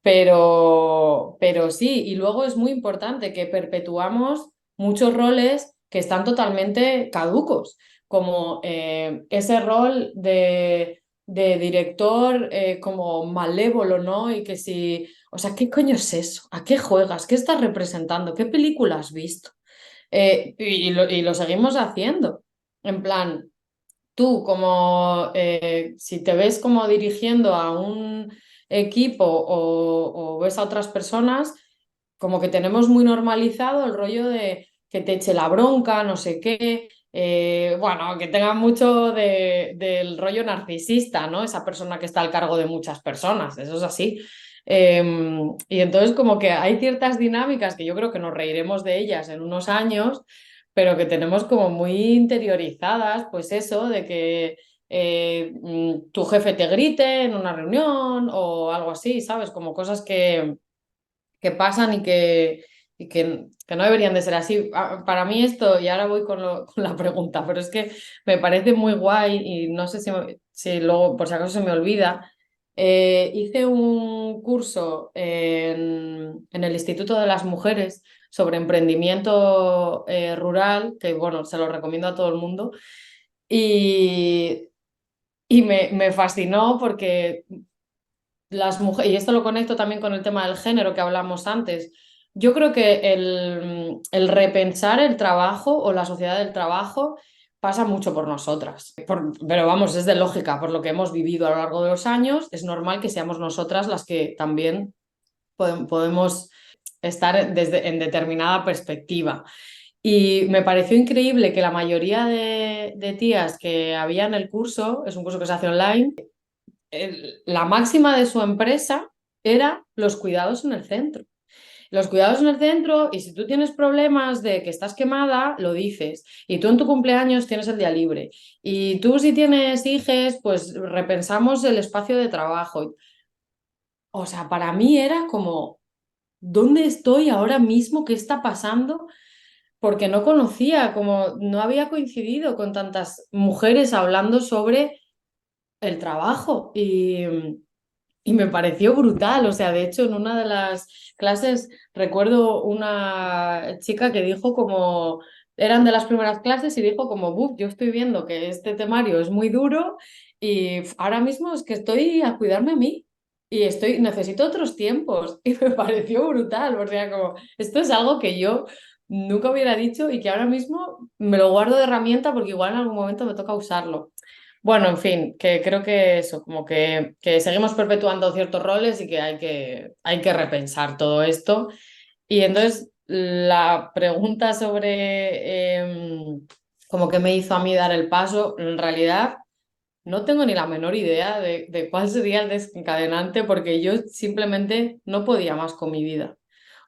Pero sí, y luego es muy importante que perpetuamos muchos roles que están totalmente caducos, como ese rol de director, como malévolo, ¿no? Y que si, o sea, ¿qué coño es eso? ¿A qué juegas? ¿Qué estás representando? ¿Qué película has visto? Y lo seguimos haciendo. En plan, tú como, si te ves como dirigiendo a un equipo o ves a otras personas, como que tenemos muy normalizado el rollo de que te eche la bronca, no sé qué. Bueno, que tenga mucho del rollo narcisista, ¿no? Esa persona que está al cargo de muchas personas, eso es así. Y entonces como que hay ciertas dinámicas que yo creo que nos reiremos de ellas en unos años, pero que tenemos como muy interiorizadas, pues eso, de que tu jefe te grite en una reunión o algo así, ¿sabes? Como cosas que pasan y que no deberían de ser así. Para mí esto, y ahora voy con la pregunta, pero es que me parece muy guay y no sé si luego, por si acaso se me olvida. Hice un curso en el Instituto de las Mujeres sobre emprendimiento rural, que bueno, se lo recomiendo a todo el mundo. Y, y me fascinó porque las mujeres, y esto lo conecto también con el tema del género que hablamos antes. Yo creo que el repensar el trabajo o la sociedad del trabajo pasa mucho por nosotras. Pero vamos, es de lógica, por lo que hemos vivido a lo largo de los años, es normal que seamos nosotras las que también podemos estar en determinada perspectiva. Y me pareció increíble que la mayoría de tías que había en el curso, es un curso que se hace online, la máxima de su empresa era los cuidados en el centro. Los cuidados en el centro, y si tú tienes problemas de que estás quemada, lo dices. Y tú en tu cumpleaños tienes el día libre. Y tú si tienes hijes, pues repensamos el espacio de trabajo. O sea, para mí era como, ¿dónde estoy ahora mismo? ¿Qué está pasando? Porque no conocía, como no había coincidido con tantas mujeres hablando sobre el trabajo. Y me pareció brutal, o sea, de hecho en una de las clases recuerdo una chica que dijo como, eran de las primeras clases y dijo como, buf, yo estoy viendo que este temario es muy duro y ahora mismo es que estoy a cuidarme a mí y necesito otros tiempos y me pareció brutal, o sea, como, esto es algo que yo nunca hubiera dicho y que ahora mismo me lo guardo de herramienta porque igual en algún momento me toca usarlo. Bueno, en fin, que creo que eso, como que seguimos perpetuando ciertos roles y que hay que repensar todo esto. Y entonces la pregunta sobre como que me hizo a mí dar el paso, en realidad no tengo ni la menor idea de cuál sería el desencadenante porque yo simplemente no podía más con mi vida.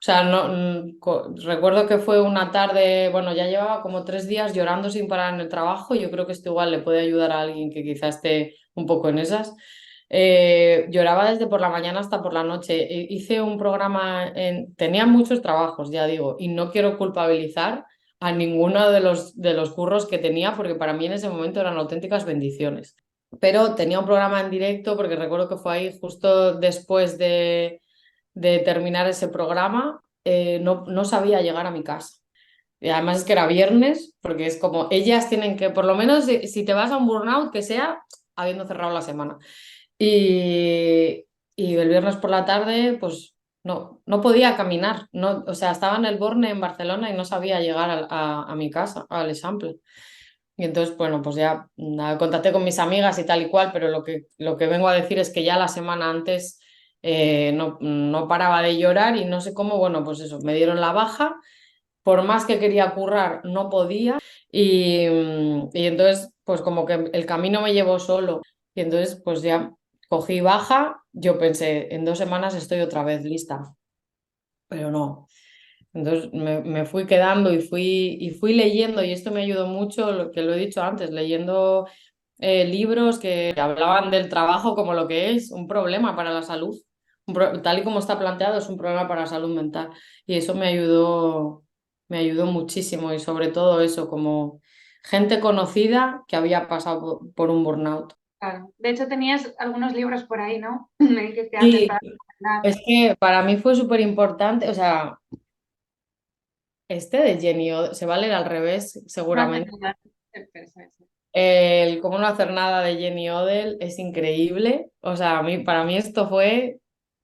O sea, no, recuerdo que fue una tarde, bueno, ya llevaba como 3 días llorando sin parar en el trabajo. Yo creo que esto igual le puede ayudar a alguien que quizá esté un poco en esas. Lloraba desde por la mañana hasta por la noche. Hice un programa, tenía muchos trabajos, ya digo, y no quiero culpabilizar a ninguno de los curros que tenía porque para mí en ese momento eran auténticas bendiciones. Pero tenía un programa en directo porque recuerdo que fue ahí justo después de terminar ese programa, no sabía llegar a mi casa. Y además es que era viernes, porque es como ellas tienen que, por lo menos si te vas a un burnout, que sea habiendo cerrado la semana. Y, y el viernes por la tarde, pues no podía caminar. No, o sea, estaba en el Borne en Barcelona y no sabía llegar a mi casa, al Eixample. Y entonces, bueno, pues ya nada, contacté con mis amigas y tal y cual, pero lo que vengo a decir es que ya la semana antes no paraba de llorar y no sé cómo, bueno, pues eso, me dieron la baja, por más que quería currar, no podía y entonces, pues como que el camino me llevó solo y entonces, pues ya cogí baja, yo pensé, en 2 semanas estoy otra vez lista, pero no. Entonces me fui quedando y fui leyendo, y esto me ayudó mucho, lo que lo he dicho antes, leyendo libros que hablaban del trabajo como lo que es un problema para la salud. Tal y como está planteado, es un problema para la salud mental. Y eso me ayudó muchísimo, y sobre todo eso, como gente conocida que había pasado por un burnout. Claro. De hecho, tenías algunos libros por ahí, ¿no? Me dijiste antes Sí, para recomendar. es que para mí fue súper importante, o sea, este de Jenny se va a leer al revés, No hace seguramente. nada. Eso, eso. El Cómo no hacer nada de Jenny Odell es increíble. O sea, para mí esto fue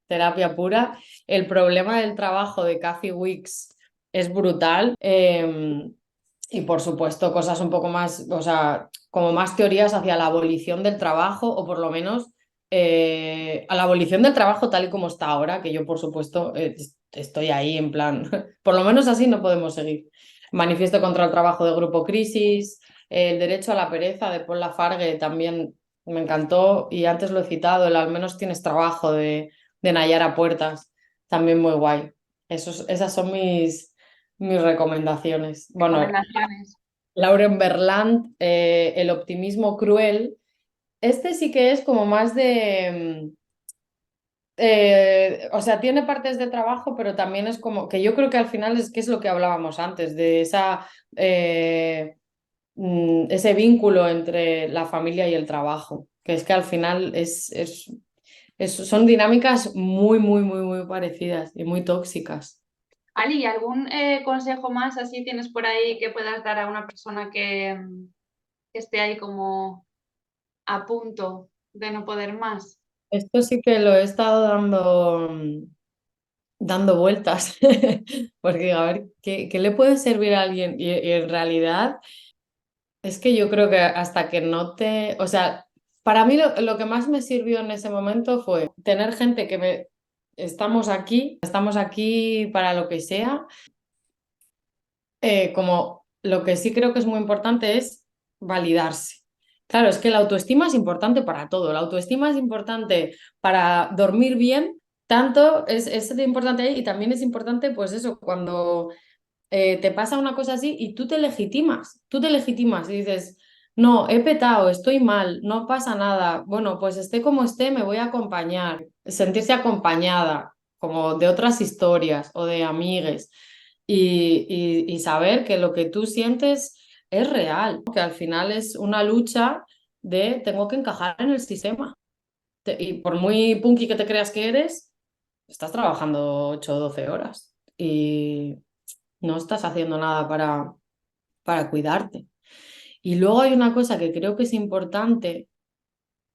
terapia pura. El problema del trabajo de Kathy Wicks es brutal. Y por supuesto, cosas un poco más, o sea, como más teorías hacia la abolición del trabajo, o por lo menos a la abolición del trabajo tal y como está ahora, que yo por supuesto estoy ahí en plan, por lo menos así no podemos seguir. Manifiesto contra el trabajo de Grupo Crisis, el derecho a la pereza de Paul Lafargue también me encantó, y antes lo he citado, el Al menos tienes trabajo de Nayara Puertas, también muy guay. Esas son mis recomendaciones. Bueno, Recomendaciones. Lauren Berlant, El optimismo cruel. Este sí que es como más o sea, tiene partes de trabajo, pero también es como que yo creo que al final es que es lo que hablábamos antes, de ese vínculo entre la familia y el trabajo, que es que al final son dinámicas muy parecidas y muy tóxicas. Ali, ¿algún consejo más así tienes por ahí que puedas dar a una persona que esté ahí como a punto de no poder más? Esto sí que lo he estado dando vueltas, porque a ver, ¿qué le puede servir a alguien? Y en realidad Es que yo creo que hasta que no te, o sea, para mí lo que más me sirvió en ese momento fue tener gente que me, estamos aquí para lo que sea. Como lo que sí creo que es muy importante es validarse. Claro, es que la autoestima es importante para todo. La autoestima es importante para dormir bien, tanto es importante ahí y también es importante, pues eso, cuando te pasa una cosa así y tú te legitimas y dices, no, he petado, estoy mal, no pasa nada, bueno, pues esté como esté, me voy a acompañar, sentirse acompañada, como de otras historias o de amigues y saber que lo que tú sientes es real, que al final es una lucha de tengo que encajar en el sistema. Y por muy punky que te creas que eres, estás trabajando 8 o 12 horas y no estás haciendo nada para cuidarte. Y luego hay una cosa que creo que es importante,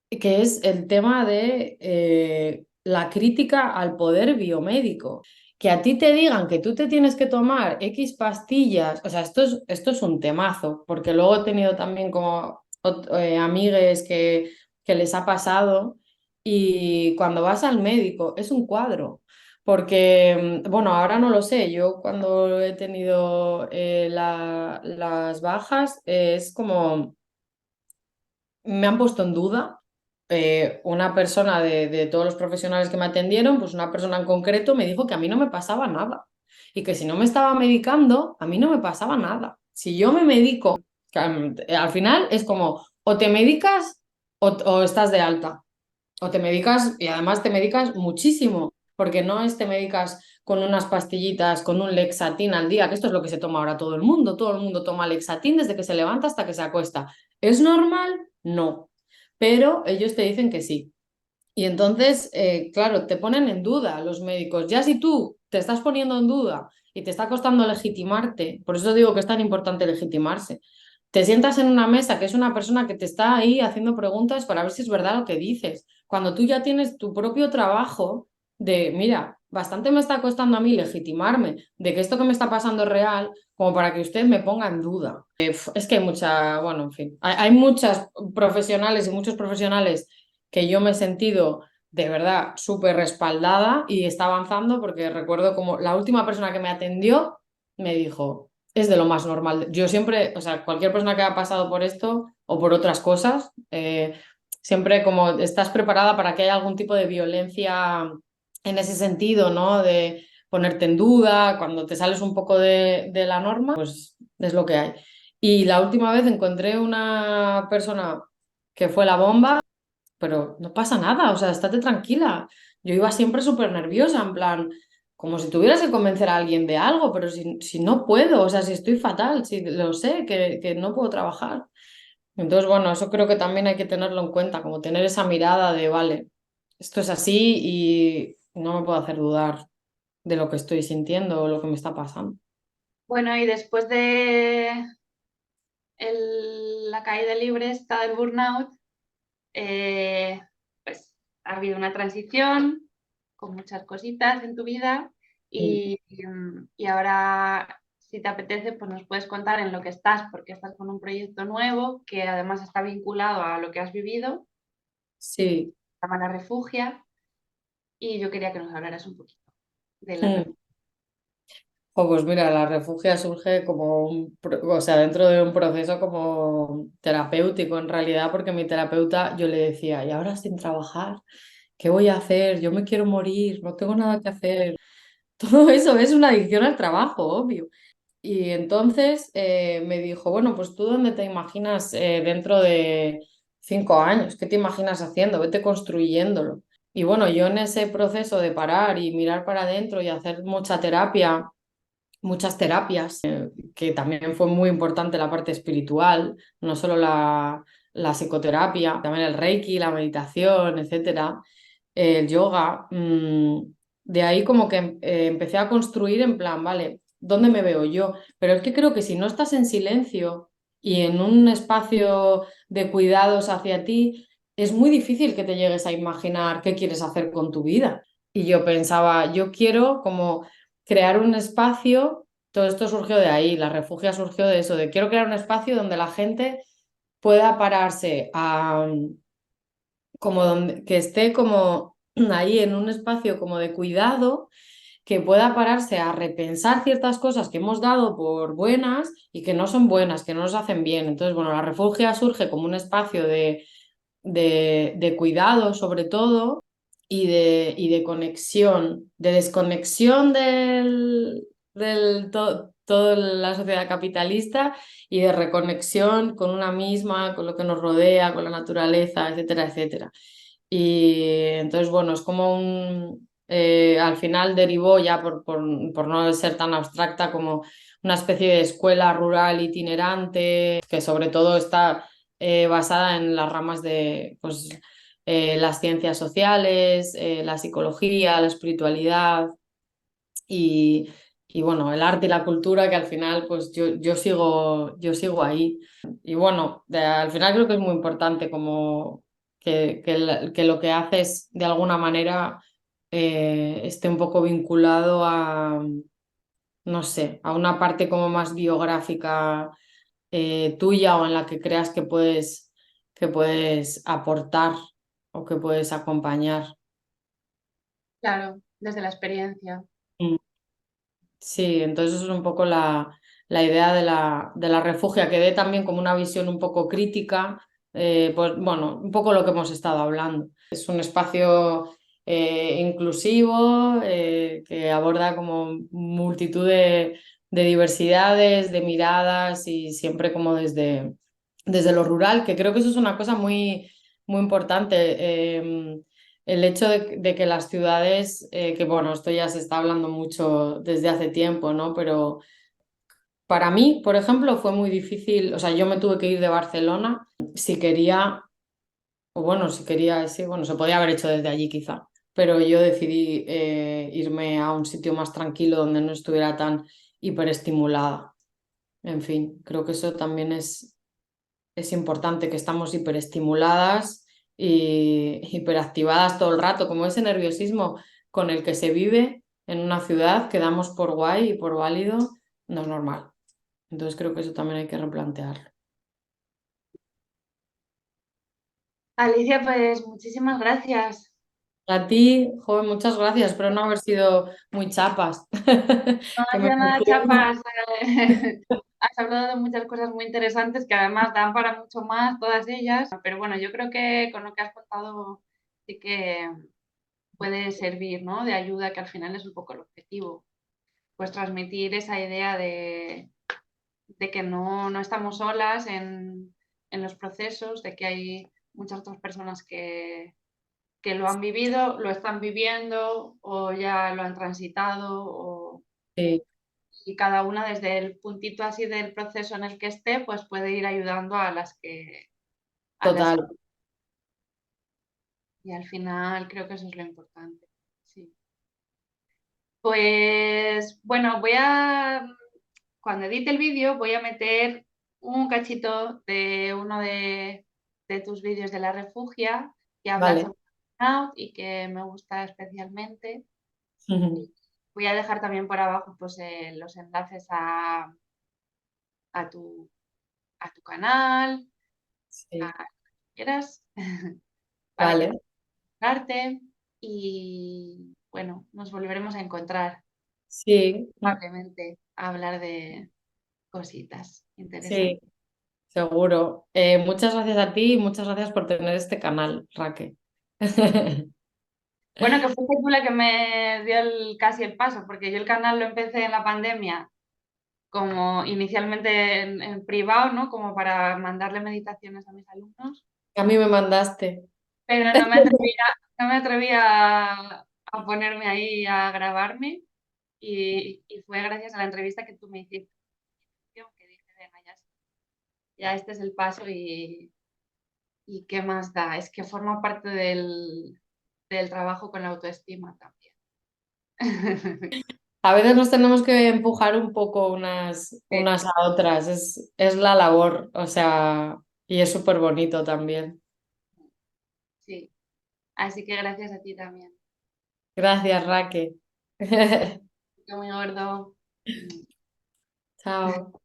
que es el tema de la crítica al poder biomédico. Que a ti te digan que tú te tienes que tomar X pastillas, o sea, esto es un temazo, porque luego he tenido también como amigues que les ha pasado y cuando vas al médico es un cuadro. Porque, bueno, ahora no lo sé, yo cuando he tenido las bajas es como me han puesto en duda. Una persona de todos los profesionales que me atendieron, pues una persona en concreto me dijo que a mí no me pasaba nada y que si no me estaba medicando, a mí no me pasaba nada. Si yo me medico, que, al final es como o te medicas o estás de alta, o te medicas y además te medicas muchísimo, porque no es te medicas con unas pastillitas, con un Lexatin al día, que esto es lo que se toma ahora todo el mundo toma Lexatin desde que se levanta hasta que se acuesta. ¿Es normal? No, pero ellos te dicen que sí. Y entonces, claro, te ponen en duda los médicos. Ya si tú te estás poniendo en duda y te está costando legitimarte, por eso digo que es tan importante legitimarse, te sientas en una mesa que es una persona que te está ahí haciendo preguntas para ver si es verdad lo que dices. Cuando tú ya tienes tu propio trabajo de, mira, bastante me está costando a mí legitimarme de que esto que me está pasando es real, como para que usted me ponga en duda. Es que hay mucha, bueno, en fin, hay muchas profesionales y muchos profesionales que yo me he sentido de verdad súper respaldada y está avanzando porque recuerdo como la última persona que me atendió me dijo, es de lo más normal. Yo siempre, o sea, cualquier persona que ha pasado por esto o por otras cosas, siempre como estás preparada para que haya algún tipo de violencia en ese sentido, ¿no? De ponerte en duda, cuando te sales un poco de la norma, pues es lo que hay. Y la última vez encontré una persona que fue la bomba, pero no pasa nada, o sea, estate tranquila. Yo iba siempre súper nerviosa, en plan, como si tuvieras que convencer a alguien de algo, pero si no puedo, o sea, si estoy fatal, si lo sé, que no puedo trabajar. Entonces, bueno, eso creo que también hay que tenerlo en cuenta, como tener esa mirada de, vale, esto es así y no me puedo hacer dudar de lo que estoy sintiendo o lo que me está pasando. Bueno, y después de la caída libre, esta del burnout, pues ha habido una transición con muchas cositas en tu vida Mm. y ahora, si te apetece, pues nos puedes contar en lo que estás, porque estás con un proyecto nuevo que además está vinculado a lo que has vivido, Sí. se llama La Refugia, y yo quería que nos hablaras un poquito de La Mm. Refugia. Pues mira, la refugia surge como o sea, dentro de un proceso como terapéutico en realidad, porque mi terapeuta yo le decía, y ahora sin trabajar, ¿qué voy a hacer? Yo me quiero morir, no tengo nada que hacer. Todo eso es una adicción al trabajo, obvio. Y entonces me dijo, bueno, pues tú dónde te imaginas dentro de 5 años, ¿qué te imaginas haciendo? Vete construyéndolo. Y bueno, yo en ese proceso de parar y mirar para adentro y hacer mucha terapia, muchas terapias, que también fue muy importante la parte espiritual, no solo la psicoterapia, también el reiki, la meditación, etcétera, el yoga. De ahí como que empecé a construir en plan, vale, ¿dónde me veo yo? Pero es que creo que si no estás en silencio y en un espacio de cuidados hacia ti, es muy difícil que te llegues a imaginar qué quieres hacer con tu vida. Y yo pensaba, yo quiero como crear un espacio todo esto surgió de ahí, la refugia surgió de eso, de quiero crear un espacio donde la gente pueda pararse a, como donde, que esté como ahí en un espacio como de cuidado, que pueda pararse a repensar ciertas cosas que hemos dado por buenas y que no son buenas, que no nos hacen bien. Entonces, bueno, la refugia surge como un espacio de cuidado sobre todo y de conexión, de desconexión toda la sociedad capitalista y de reconexión con una misma, con lo que nos rodea, con la naturaleza, etcétera, etcétera. Y entonces, bueno, es como al final derivó ya por no ser tan abstracta como una especie de escuela rural itinerante que sobre todo está basada en las ramas de pues, las ciencias sociales, la psicología, la espiritualidad y, y, bueno, el arte y la cultura que al final pues yo sigo ahí. Y bueno, al final creo que es muy importante como que lo que haces de alguna manera esté un poco vinculado a, no sé, a una parte como más biográfica tuya o en la que creas que puedes aportar o que puedes acompañar. Claro, desde la experiencia. Mm. Sí, entonces eso es un poco la idea de la refugia, que dé también como una visión un poco crítica, pues bueno, un poco lo que hemos estado hablando. Es un espacio inclusivo que aborda como multitud de diversidades, de miradas y siempre como desde lo rural, que creo que eso es una cosa muy, muy importante. El hecho de que las ciudades, que bueno, esto ya se está hablando mucho desde hace tiempo, ¿no? Pero para mí, por ejemplo, fue muy difícil, o sea, yo me tuve que ir de Barcelona si quería, o bueno, si quería, sí, bueno, se podía haber hecho desde allí quizá, pero yo decidí irme a un sitio más tranquilo donde no estuviera tan hiperestimulada. En fin, creo que eso también es importante, que estamos hiperestimuladas y hiperactivadas todo el rato, como ese nerviosismo con el que se vive en una ciudad que damos por guay y por válido, no es normal. Entonces creo que eso también hay que replantearlo. Alicia, pues muchísimas gracias. A ti, joven, muchas gracias. Espero no haber sido muy chapas. No Que ha me sido nada emociono. chapas. Has hablado de muchas cosas muy interesantes que además dan para mucho más, todas ellas. Pero bueno, yo creo que con lo que has contado sí que puede servir, ¿no? De ayuda, que al final es un poco el objetivo. Pues transmitir esa idea de que no estamos solas en los procesos, de que hay muchas otras personas que lo han vivido, lo están viviendo o ya lo han transitado Sí, y cada una desde el puntito así del proceso en el que esté, pues puede ir ayudando a las total. y al final creo que eso es lo importante. Sí. Pues bueno, cuando edite el vídeo, voy a meter un cachito de uno de tus vídeos de la refugia que habla Vale. sobre burnout y que me gusta especialmente. Voy a dejar también por abajo pues, los enlaces a tu, a tu canal, a Sí, lo que quieras, para que vale. puedas encontrarte y bueno, nos volveremos a encontrar Sí, probablemente a hablar de cositas sí, interesantes. seguro. Muchas gracias a ti y muchas gracias por tener este canal, Raque. Bueno, que fuiste tú la que me dio casi el paso, porque yo el canal lo empecé en la pandemia como inicialmente en privado, ¿no? Como para mandarle meditaciones a mis alumnos, A mí me mandaste. pero no me atreví a ponerme ahí a grabarme y fue gracias a la entrevista que tú me hiciste que dije, venga, ya este es el paso y qué más da, es que forma parte del trabajo con la autoestima también. A veces nos tenemos que empujar un poco Sí, unas a otras, es la labor, o sea, y es súper bonito también. sí. Así que gracias a ti también. Gracias, Raque. Qué muy gordo. Chao.